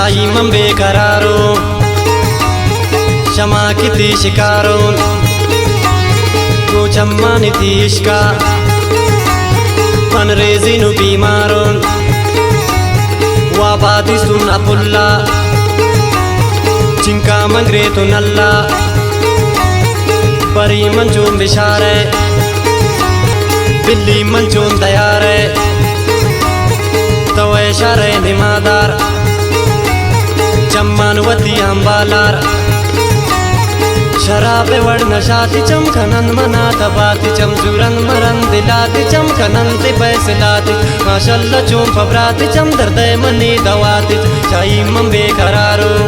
शाही मन बेकरारों शमा किती शिकारों को चम्मा निती इश्का मन रेजी नु बीमारों वाबादी सुन अपुल्ला चिंका मंगरे तो नल्ला परी मंजून बिशारे बिल्ली मंजून दयारे तवे शारे निमादार चम्मान वती अंबालार शराबे वड़ नशाती चमकनन मना तबाती चमजुरन मरन दिलाती चमकनन ते पैसलाती माशल्लाह चूम फबराती चम दर्दे मनी दवाती शाही मन बेकरारों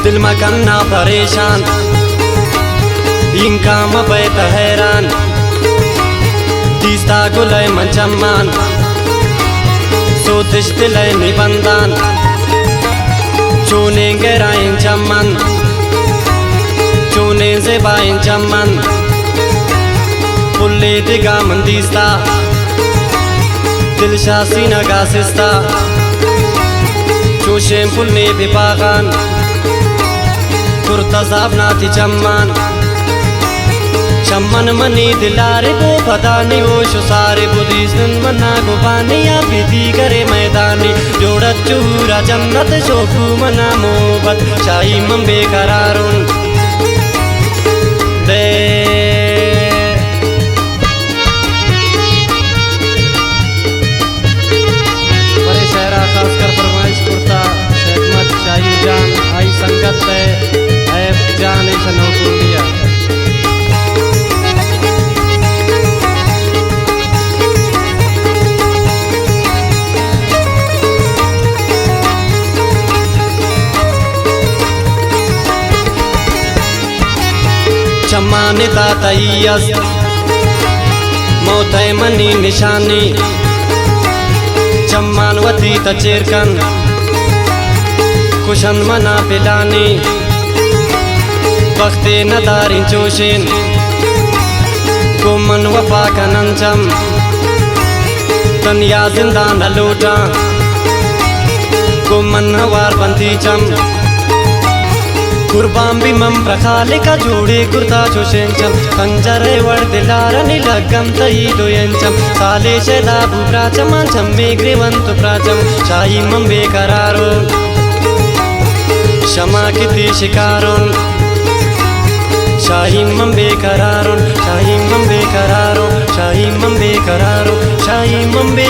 दिल में करना परेशान इनका मबैत हैरान तीस्ता गुलय मन चम्मान सोतिश दिलय निबंधान चूने गहराइन चम्मन चूने ज़ेबाइन चम्मन पुल्ले दिगा मंदीस्ता दिल शासी नगासिस्ता चूशें पुल्ले बिपागान कुर्तज़ाब नाती चम्मान चम्मन मनी दिलारे को पदानी वो शुसारे बुद्धीसन मना गुबानी या बिदी करे मैदानी जोड़त चूरा जन्नत शोकू मना मोहब्बत शाही मन बेकरारों दे बड़े शहरा खासकर फरमाइश कुर्ता शेखमत शाही जान आई संगत है जाने सनो कुंडिया चम्माने तातयस मौत मनी निशानी चम्मानवती तचेरकन कुशन मना पिलानी वक्ते नदारिन चोशिन गुमन वफा कनंचम तनिया जिंदा न लूटा गुमन हवार बंदी चम कुर्बान भी मम प्रखाले का जोड़े कुर्ता चोशेंचम कंजरे वड़ दिलारनी लगम तई दोयंचम साले शेदा बुरा चमान चम्मे ग्रेवंत प्राचम शाही मन बेकरारों शमा किती शिकारों शाही मन बेकरारों शाही मन बेकरारों शाही मन बेकरारों शाही मन बे